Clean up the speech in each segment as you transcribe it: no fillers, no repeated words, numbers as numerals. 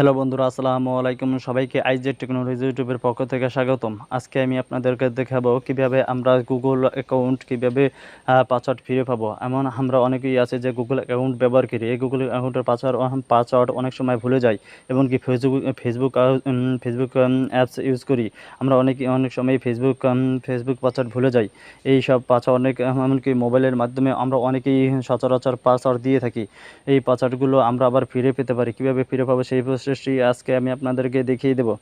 Hello বন্ধুরা, আসসালামু আলাইকুম। সবাইকে আইজেড টেকনোলজি ইউটিউবের পক্ষ থেকে স্বাগতম। আজকে আমি আপনাদেরকে দেখাবো কিভাবে আমরা গুগল অ্যাকাউন্ট কিভাবে পাসওয়ার্ড ফিরে পাবো। এমন আমরা অনেকেই আছে যে গুগল অ্যাকাউন্ট ব্যবহার করি, এই গুগল অ্যাকাউন্টের পাসওয়ার্ড অনেক সময় ভুলে যাই। এমনকি ফেসবুক অ্যাপস ইউজ করি, আমরা অনেক সময় ফেসবুক পাসওয়ার্ড ভুলে যাই। এই সব পাসওয়ার্ড এমনকি মোবাইলের মাধ্যমে আমরা অনেকেই সচরাচর পাসওয়ার্ড দিয়ে থাকি। এই পাসওয়ার্ডগুলো আমরা আবার ফিরে পেতে পারি। কীভাবে ফিরে পাবো সেই প্রসেসটি আজকে আমি আপনাদেরকে দেখিয়ে দেবো।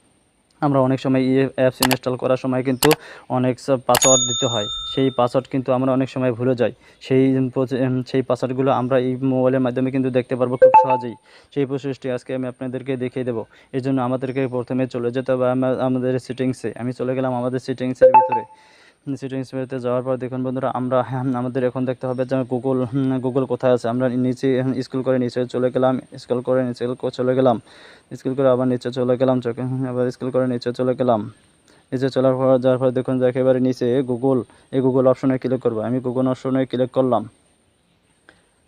আমরা অনেক সময় অ্যাপস ইনস্টল করার সময় কিন্তু অনেক সব পাসওয়ার্ড দিতে হয়, সেই পাসওয়ার্ড কিন্তু আমরা অনেক সময় ভুলে যাই। সেই পাসওয়ার্ডগুলো আমরা এই মোবাইলের মাধ্যমে কিন্তু দেখতে পারবো খুব সহজেই। সেই প্রসেসটি আজকে আমি আপনাদেরকে দেখিয়ে দেবো। এই জন্য আমাদেরকে প্রথমে চলে যেতে হবে আমাদের সেটিংসে। আমি চলে গেলাম আমাদের সেটিংসের ভিতরে। সেটিংস মেনুতে যাওয়ার পর দেখুন বন্ধুরা, আমরা আমাদের এখন দেখতে হবে যে গুগল কোথায় আছে। আমরা নিচে স্ক্রল করে নিচে চলে গেলাম, স্ক্রল করে আবার নিচে চলে গেলাম, আবার স্ক্রল করে নিচে চলে গেলাম। নিচে যাওয়ার পর দেখুন যে একেবারে নিচে এই গুগল অপশনে ক্লিক করবো। আমি গুগল অপশনে ক্লিক করলাম।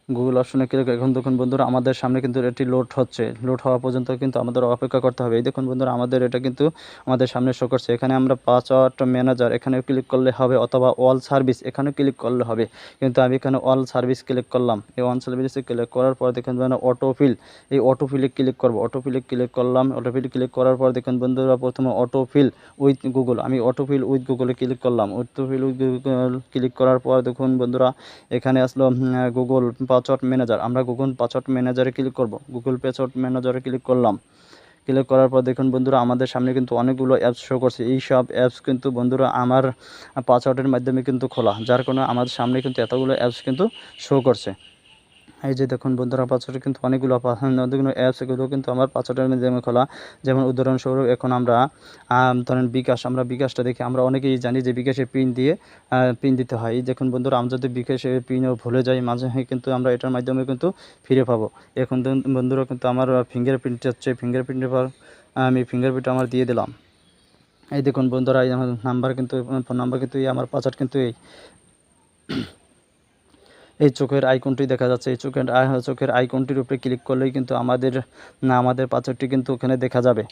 গুগল অপশনে ক্লিক এখন দেখুন বন্ধুরা, আমাদের সামনে কিন্তু এটি লোড হচ্ছে। লোড হওয়া পর্যন্ত কিন্তু আমাদের অপেক্ষা করতে হবে। এই দেখুন বন্ধুরা, আমাদের এটা কিন্তু আমাদের সামনে শো করছে। এখানে আমরা পাসওয়ার্ড ম্যানেজার এখানে ক্লিক করলে হবে, অথবা অল সার্ভিস এখানে ক্লিক করলে হবে। কিন্তু আমি এখানে অল সার্ভিস ক্লিক করলাম। এই অল সার্ভিসে ক্লিক করার পর দেখুন অটোফিল, এই অটোফিলে ক্লিক করবো। অটোফিলে ক্লিক করলাম। অটোফিল ক্লিক করার পর দেখুন বন্ধুরা, প্রথমে অটোফিল উইথ গুগল, আমি অটোফিল উইথ গুগলে ক্লিক করলাম। অটোফিল উইথ গুগল ক্লিক করার পর দেখুন বন্ধুরা, এখানে আসলো গুগল পাসওয়ার্ড ম্যানেজার। আমরা গুগল পাসওয়ার্ড ম্যানেজারে ক্লিক করব। গুগল পাসওয়ার্ড ম্যানেজারে ক্লিক করলাম। ক্লিক করার পর দেখুন বন্ধুরা, আমাদের সামনে কিন্তু অনেকগুলো অ্যাপস শো করছে। এই সব অ্যাপস কিন্তু বন্ধুরা আমার পাসওয়ার্ডের মাধ্যমে কিন্তু খোলা, যার কারণে আমাদের সামনে কিন্তু এতগুলো অ্যাপস কিন্তু শো করছে। এই যে দেখুন বন্ধুরা, পাসওয়ার্ড কিন্তু অনেকগুলো অ্যাপস, এগুলো কিন্তু আমার পাসওয়ার্ডের মাধ্যমে খোলা। যেমন উদাহরণস্বরূপ এখন আমরা ধরেন আমরা বিকাশটা দেখি, আমরা অনেকেই জানি যে বিকাশে পিন দিতে হয়। এই দেখুন বন্ধুরা, আমরা যদি বিকাশে পিনও ভুলে যাই মাঝে, কিন্তু আমরা এটার মাধ্যমে কিন্তু ফিরে পাবো। এখন বন্ধুরা কিন্তু আমার ফিঙ্গারপ্রিন্ট হচ্ছে, ফিঙ্গারপ্রিন্টের পর আমি ফিঙ্গারপ্রিন্ট আমার দিয়ে দিলাম। এই দেখুন বন্ধুরা, এই আমার ফোন নাম্বার কিন্তু আমার পাসওয়ার্ড কিন্তু এই চোখের আইকনটি দেখা যাচ্ছে। এই চোখের আইকনটির উপরে ক্লিক করলেই কিন্তু আমাদের পাসওয়ার্ডটি কিন্তু ওখানে দেখা যাবে।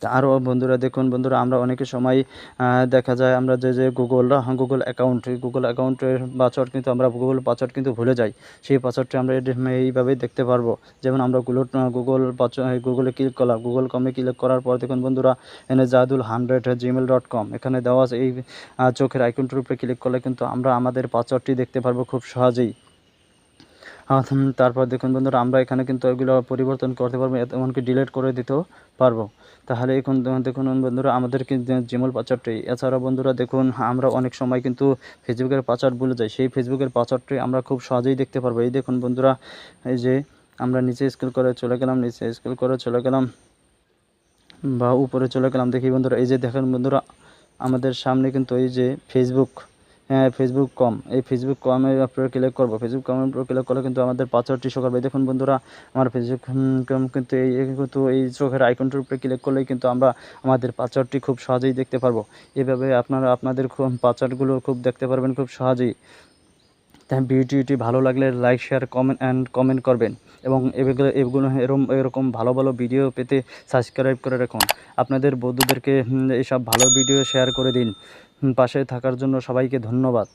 আরও বন্ধুরা দেখুন বন্ধুরা, আমরা অনেক সময় দেখা যায় আমরা যে গুগল অ্যাকাউন্টের পাসওয়ার্ড কিন্তু আমরা পাসওয়ার্ড কিন্তু ভুলে যাই। সেই পাসওয়ার্ডটি আমরা এইভাবেই দেখতে পারবো। যেমন আমরা গুগলে ক্লিক করলাম। গুগল কমে ক্লিক করার পর দেখুন বন্ধুরা, এখানে jadul100@gmail.com এখানে দেওয়া আছে। এই চোখের আইকনটির উপরে ক্লিক করলে কিন্তু আমরা আমাদের পাসওয়ার্ডটি দেখতে পারবো খুব সহজেই। তারপর দেখুন বন্ধুরা, আমরা এখানে কিন্তু এগুলো পরিবর্তন করতে পারবো, এমনকি ডিলিট করে দিতেও পারবো। তাহলে এখন দেখুন বন্ধুরা, আমাদের কিন্তু জিমেল পাসওয়ার্ডটি। এছাড়া বন্ধুরা দেখুন, আমরা অনেক সময় কিন্তু ফেসবুকের পাসওয়ার্ড ভুলে যাই। সেই ফেসবুকের পাসওয়ার্ডটি আমরা খুব সহজেই দেখতে পারবো। এই দেখুন বন্ধুরা, এই যে আমরা নিচে স্ক্রল করে চলে গেলাম, বা উপরে চলে গেলাম। দেখি বন্ধুরা, এই যে দেখেন বন্ধুরা, আমাদের সামনে কিন্তু এই যে ফেসবুক কম, এই ফেসবুক কমের উপরে ক্লিক করবো। ফেসবুক কমের উপরে ক্লিক করলে কিন্তু আমাদের পাসওয়ার্ডটি শো করবে। দেখুন বন্ধুরা, আমার ফেসবুক কম কিন্তু এই চোখের আইকনটির উপরে ক্লিক করলেই কিন্তু আমরা আমাদের পাসওয়ার্ডটি খুব সহজেই দেখতে পারবো। এভাবে আপনারা আপনাদের পাসওয়ার্ডগুলো খুব দেখতে পারবেন খুব সহজেই। তাই ভিডিওটি ভালো লাগলে লাইক, শেয়ার, কমেন্ট করবেন, এবং এরকম ভালো ভালো ভিডিও পেতে সাবস্ক্রাইব করে রাখুন। আপনাদের বন্ধুদেরকে এইসব ভালো ভিডিও শেয়ার করে দিন। পাশে থাকার জন্য সবাইকে ধন্যবাদ।